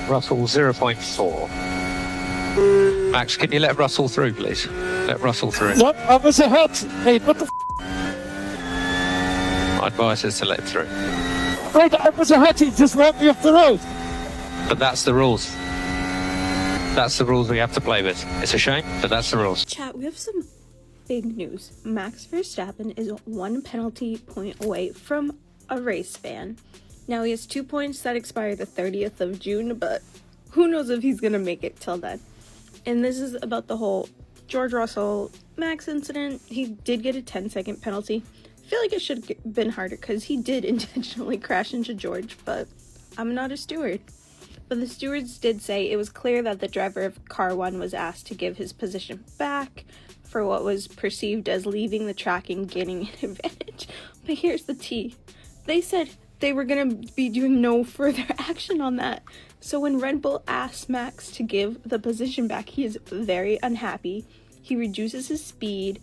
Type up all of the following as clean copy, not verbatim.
Russell 0.4. Max, can you let Russell through, please? Let Russell through. What? I was ahead. Hey, what the My advice is to let him through. Wait, I was ahead. He just ran me off the road. But that's the rules. That's the rules we have to play with. It's a shame, but that's the rules. Chat, we have some big news. Max Verstappen is 1 penalty point away from a race ban. Now, he has 2 points that expire the 30th of June, but who knows if he's going to make it till then. And this is about the whole George Russell Max incident. He did get a 10-second penalty. I feel like it should have been harder because he did intentionally crash into George, but I'm not a steward. But the stewards did say it was clear that the driver of car 1 was asked to give his position back for what was perceived as leaving the track and gaining an advantage. But here's the tea. They said they were going to be doing no further action on that. So when Red Bull asked Max to give the position back, he is very unhappy. He reduces his speed,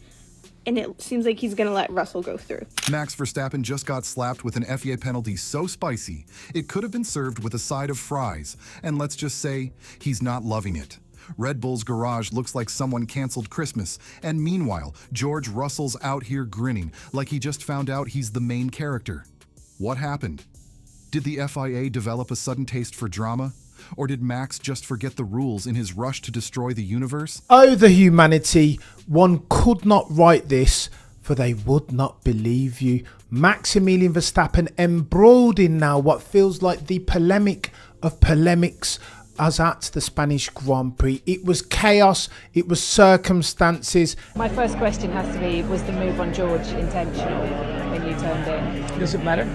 and it seems like he's going to let Russell go through. Max Verstappen just got slapped with an FIA penalty so spicy, it could have been served with a side of fries. And let's just say, he's not loving it. Red Bull's garage looks like someone canceled Christmas, and meanwhile, George Russell's out here grinning like he just found out he's the main character. What happened? Did the FIA develop a sudden taste for drama? Or did Max just forget the rules in his rush to destroy the universe? Oh, the humanity. One could not write this, for they would not believe you. Maximilian Verstappen embroiled in now what feels like the polemic of polemics as at the Spanish Grand Prix. It was chaos, it was circumstances. My first question has to be, was the move on George intentional when you turned in? Does it matter?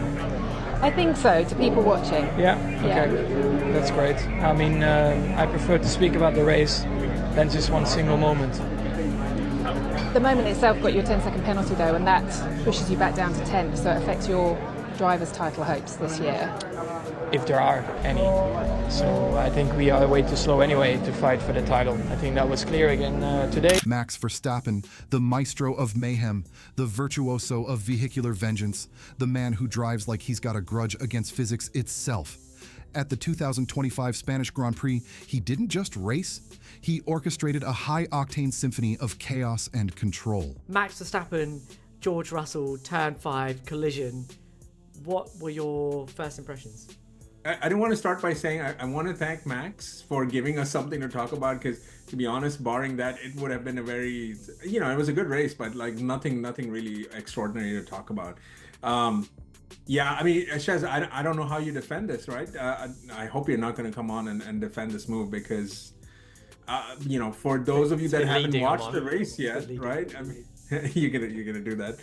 I think so, to people watching. Yeah? Okay. That's great. I mean, I prefer to speak about the race than just one single moment. The moment itself got you a 10-second penalty though, and that pushes you back down to 10th, so it affects your driver's title hopes this year. If there are any. So I think we are way too slow anyway to fight for the title. I think that was clear again today. Max Verstappen, the maestro of mayhem, the virtuoso of vehicular vengeance, the man who drives like he's got a grudge against physics itself. At the 2025 Spanish Grand Prix, he didn't just race, he orchestrated a high-octane symphony of chaos and control. Max Verstappen, George Russell, turn 5, collision. What were your first impressions? I do want to start by saying I want to thank Max for giving us something to talk about, because to be honest, barring that, it would have been a very, it was a good race, but like nothing really extraordinary to talk about. Yeah, I mean, Shez, I don't know how you defend this, right? I hope you're not going to come on and defend this move, because, for those of you that haven't watched the race yet, right? I mean, you're gonna do that.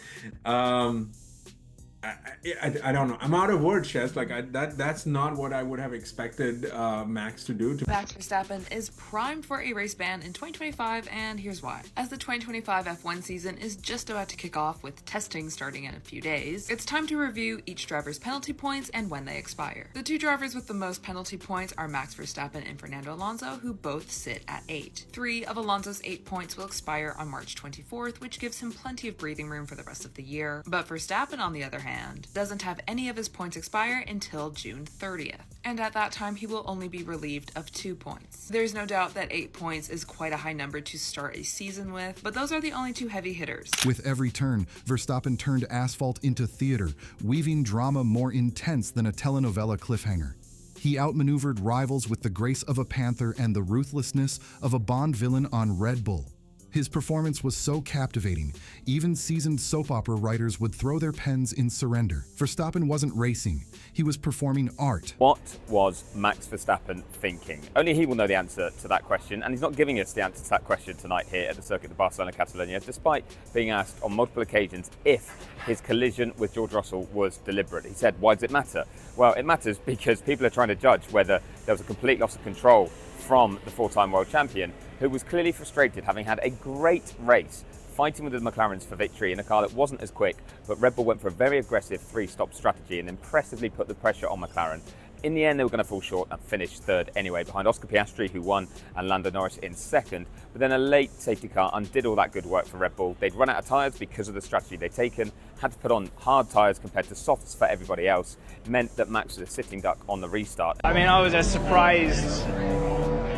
I don't know. I'm out of words, Shez. Like that's not what I would have expected Max to do. Max Verstappen is primed for a race ban in 2025, and here's why. As the 2025 F1 season is just about to kick off with testing starting in a few days, it's time to review each driver's penalty points and when they expire. The two drivers with the most penalty points are Max Verstappen and Fernando Alonso, who both sit at 8. 3 of Alonso's 8 points will expire on March 24th, which gives him plenty of breathing room for the rest of the year. But Verstappen, on the other hand, doesn't have any of his points expire until June 30th, and at that time he will only be relieved of 2 points. There's no doubt that 8 points is quite a high number to start a season with, but those are the only two heavy hitters. With every turn, Verstappen turned asphalt into theater, weaving drama more intense than a telenovela cliffhanger. He outmaneuvered rivals with the grace of a panther and the ruthlessness of a Bond villain on Red Bull. His performance was so captivating, even seasoned soap opera writers would throw their pens in surrender. Verstappen wasn't racing, he was performing art. What was Max Verstappen thinking? Only he will know the answer to that question, and he's not giving us the answer to that question tonight here at the Circuit de Barcelona-Catalunya, despite being asked on multiple occasions if his collision with George Russell was deliberate. He said, why does it matter? Well, it matters because people are trying to judge whether there was a complete loss of control from the four-time world champion, who was clearly frustrated, having had a great race, fighting with the McLarens for victory in a car that wasn't as quick, but Red Bull went for a very aggressive 3-stop strategy and impressively put the pressure on McLaren. In the end, they were going to fall short and finish third anyway, behind Oscar Piastri, who won, and Lando Norris in second. But then a late safety car undid all that good work for Red Bull. They'd run out of tyres because of the strategy they'd taken, had to put on hard tyres compared to softs for everybody else. It meant that Max was a sitting duck on the restart. I mean, I was as surprised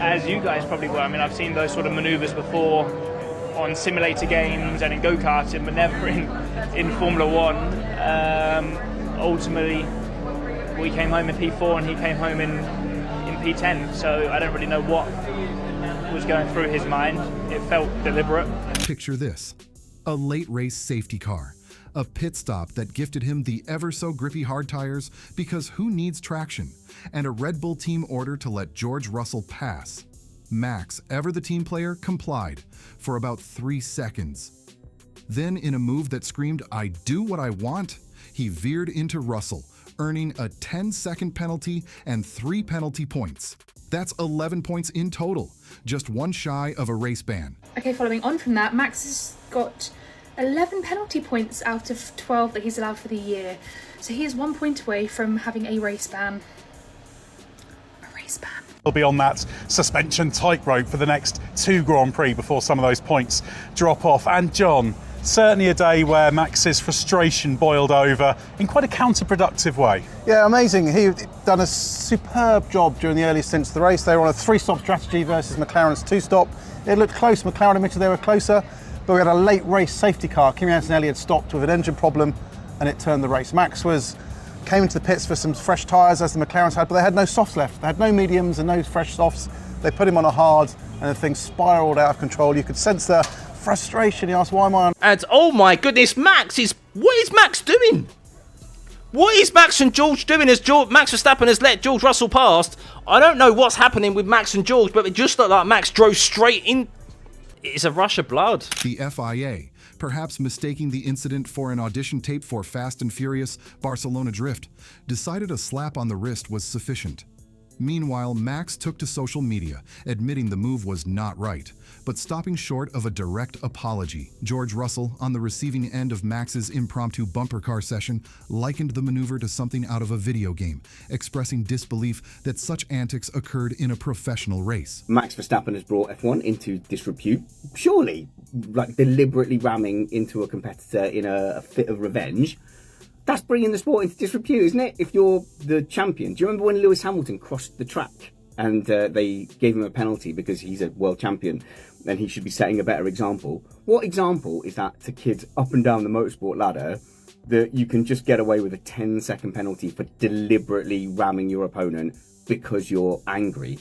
as you guys probably were. I mean, I've seen those sort of manoeuvres before on simulator games and in go-karting, but never in Formula One. Ultimately, we came home in P4 and he came home in P10, so I don't really know what was going through his mind. It felt deliberate. Picture this: a late race safety car, a pit stop that gifted him the ever so grippy hard tires because who needs traction, and a Red Bull team order to let George Russell pass. Max, ever the team player, complied for about 3 seconds. Then, in a move that screamed, "I do what I want," he veered into Russell, earning a 10-second penalty and 3 penalty points. That's 11 points in total, just one shy of a race ban. Okay, following on from that, Max has got 11 penalty points out of 12 that he's allowed for the year. So he is 1 point away from having a race ban. A race ban. He'll be on that suspension tightrope for the next 2 Grand Prix before some of those points drop off. And John, certainly a day where Max's frustration boiled over in quite a counterproductive way. Yeah, amazing. He'd done a superb job during the early stints of the race. They were on a 3-stop strategy versus McLaren's 2-stop. It looked close. McLaren admitted they were closer, but we had a late race safety car. Kimi Antonelli had stopped with an engine problem and it turned the race. Max came into the pits for some fresh tyres as the McLarens had, but they had no softs left. They had no mediums and no fresh softs. They put him on a hard and the thing spiralled out of control. You could sense the frustration. He asked, "Why am I on?" And oh my goodness, what is Max doing? What is Max and George doing as Max Verstappen has let George Russell past? I don't know what's happening with Max and George, but it just looked like Max drove straight in. It's a rush of blood. The FIA, perhaps mistaking the incident for an audition tape for Fast and Furious Barcelona Drift, decided a slap on the wrist was sufficient. Meanwhile, Max took to social media, admitting the move was not right, but stopping short of a direct apology. George Russell, on the receiving end of Max's impromptu bumper car session, likened the maneuver to something out of a video game, expressing disbelief that such antics occurred in a professional race. Max Verstappen has brought F1 into disrepute, surely, like deliberately ramming into a competitor in a fit of revenge. That's bringing the sport into disrepute, isn't it? If you're the champion. Do you remember when Lewis Hamilton crossed the track and they gave him a penalty because he's a world champion and he should be setting a better example? What example is that to kids up and down the motorsport ladder that you can just get away with a 10-second penalty for deliberately ramming your opponent because you're angry?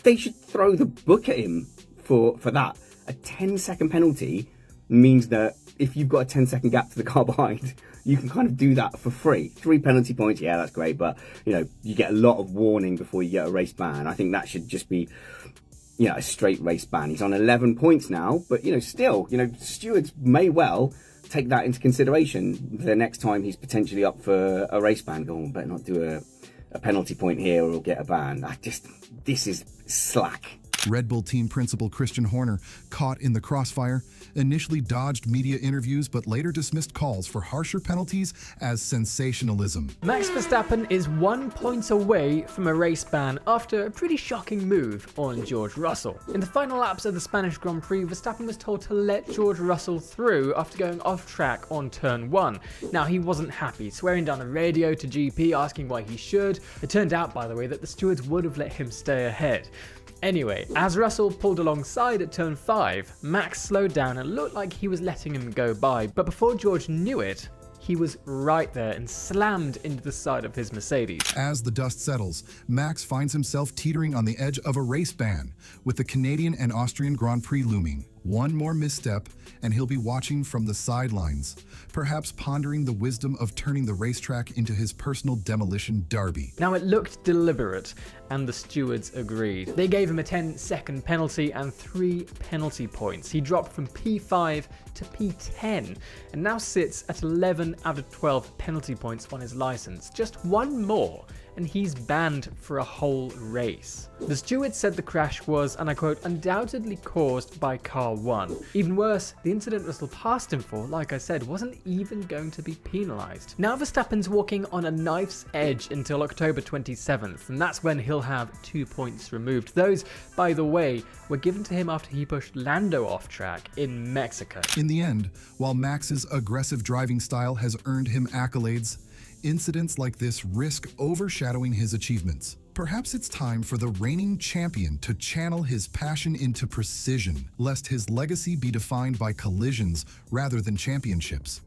They should throw the book at him for that. A 10-second penalty means that if you've got a 10-second gap to the car behind, you can kind of do that for free. 3 penalty points, yeah, that's great, but you get a lot of warning before you get a race ban. I think that should just be a straight race ban. He's on 11 points now, but still, stewards may well take that into consideration the next time he's potentially up for a race ban. Go on, better not do a penalty point here or he'll get a ban. This is slack. Red Bull team principal Christian Horner, caught in the crossfire, initially dodged media interviews but later dismissed calls for harsher penalties as sensationalism. Max Verstappen is 1 point away from a race ban after a pretty shocking move on George Russell. In the final laps of the Spanish Grand Prix, Verstappen was told to let George Russell through after going off track on turn 1. Now, he wasn't happy, swearing down the radio to GP, asking why he should. It turned out, by the way, that the stewards would have let him stay ahead. Anyway, as Russell pulled alongside at turn 5, Max slowed down and looked like he was letting him go by, but before George knew it, he was right there and slammed into the side of his Mercedes. As the dust settles, Max finds himself teetering on the edge of a race ban, with the Canadian and Austrian Grand Prix looming. One more misstep, and he'll be watching from the sidelines, perhaps pondering the wisdom of turning the racetrack into his personal demolition derby. Now, it looked deliberate, and the stewards agreed. They gave him a 10-second penalty and 3 penalty points. He dropped from P5 to P10, and now sits at 11 out of 12 penalty points on his license. Just one more, and he's banned for a whole race. The steward said the crash was, and I quote, undoubtedly caused by car 1. Even worse, the incident Russell passed him for, like I said, wasn't even going to be penalised. Now Verstappen's walking on a knife's edge until October 27th, and that's when he'll have 2 points removed. Those, by the way, were given to him after he pushed Lando off track in Mexico. In the end, while Max's aggressive driving style has earned him accolades, incidents like this risk overshadowing his achievements. Perhaps it's time for the reigning champion to channel his passion into precision, lest his legacy be defined by collisions rather than championships.